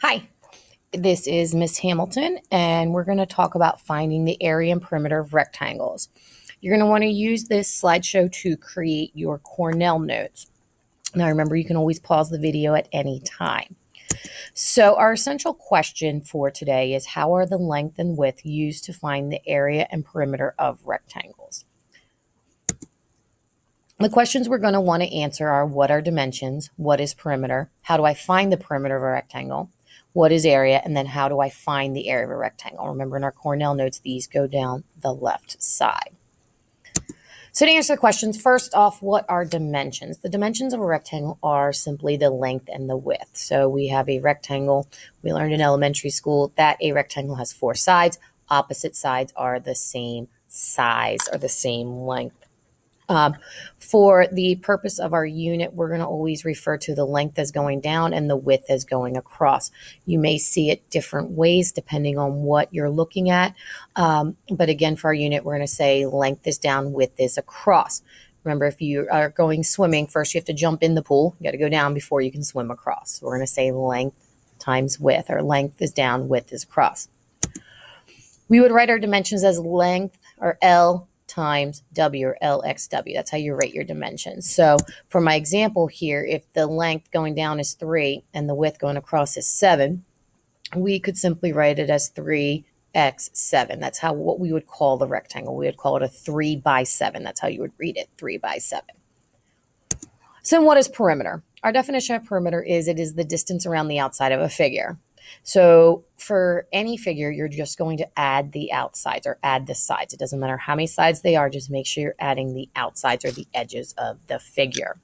Hi, this is Miss Hamilton, and we're going to talk about finding the area and perimeter of rectangles. You're going to want to use this slideshow to create your Cornell notes. Now, remember, you can always pause the video at any time. So, our essential question for today is how are the length and width used to find the area and perimeter of rectangles? The questions we're going to want to answer are what are dimensions, what is perimeter, how do I find the perimeter of a rectangle, what is area, and then how do I find the area of a rectangle. Remember, in our Cornell notes, these go down the left side. So to answer the questions, first off, what are dimensions? The dimensions of a rectangle are simply the length and the width. So we have a rectangle. We learned in elementary school that a rectangle has 4 sides. Opposite sides are the same size or the same length. For the purpose of our unit, we're going to always refer to the length as going down and the width as going across. You may see it different ways depending on what you're looking at. But again, for our unit, we're going to say length is down, width is across. Remember, if you are going swimming, first you have to jump in the pool. You got to go down before you can swim across. So we're going to say length times width, or length is down, width is across. We would write our dimensions as length, or L times W, or LXW. That's how you rate your dimensions. So for my example here, if the length going down is 3 and the width going across is 7, we could simply write it as 3x7. That's what we would call the rectangle. We would call it a 3 by 7. That's how you would read it, 3 by 7. So what is perimeter? Our definition of perimeter is it is the distance around the outside of a figure. So for any figure, you're just going to add the outsides or add the sides. It doesn't matter how many sides they are, just make sure you're adding the outsides or the edges of the figure.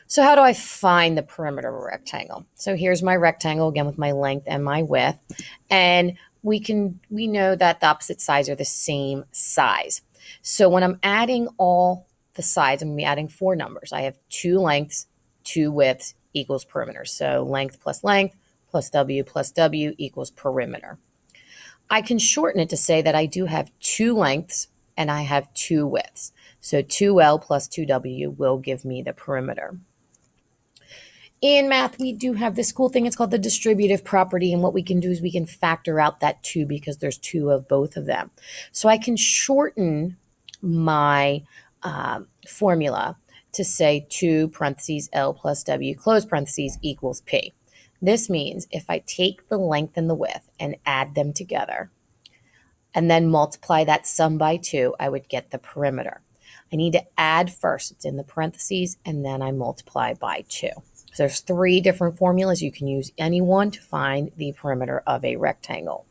So how do I find the perimeter of a rectangle? So here's my rectangle, again, with my length and my width. And we know that the opposite sides are the same size. So when I'm adding all the sides, I'm going to be adding 4 numbers. I have 2 lengths, 2 widths equals perimeter. So length plus W equals perimeter. I can shorten it to say that I do have 2 lengths and I have 2 widths. So 2L plus 2W will give me the perimeter. In math, we do have this cool thing. It's called the distributive property. And what we can do is we can factor out that 2 because there's 2 of both of them. So I can shorten my formula to say 2 parentheses L plus W close parentheses equals P. This means if I take the length and the width and add them together and then multiply that sum by 2, I would get the perimeter. I need to add first. It's in the parentheses, and then I multiply by 2. So there's 3 different formulas. You can use any one to find the perimeter of a rectangle.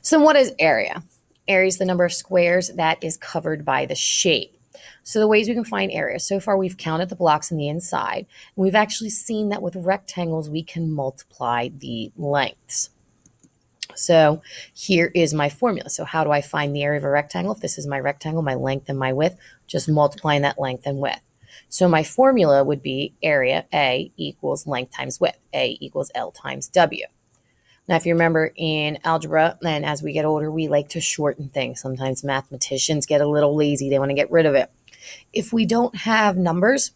So what is area? Area is the number of squares that is covered by the shape. So the ways we can find area. So far, we've counted the blocks on the inside. And we've actually seen that with rectangles, we can multiply the lengths. So here is my formula. So how do I find the area of a rectangle? If this is my rectangle, my length and my width, just multiplying that length and width. So my formula would be area, A, equals length times width. A equals L times W. Now, if you remember in algebra, and as we get older, we like to shorten things. Sometimes mathematicians get a little lazy. They want to get rid of it. If we don't have numbers,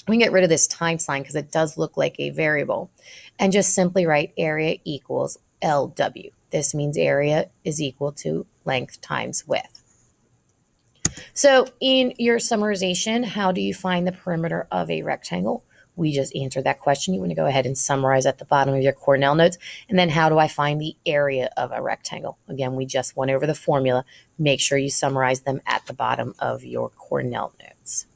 we can get rid of this times sign because it does look like a variable and just simply write area equals LW. This means area is equal to length times width. So in your summarization, how do you find the perimeter of a rectangle? We just answered that question. You want to go ahead and summarize at the bottom of your Cornell notes. And then how do I find the area of a rectangle? Again, we just went over the formula. Make sure you summarize them at the bottom of your Cornell notes.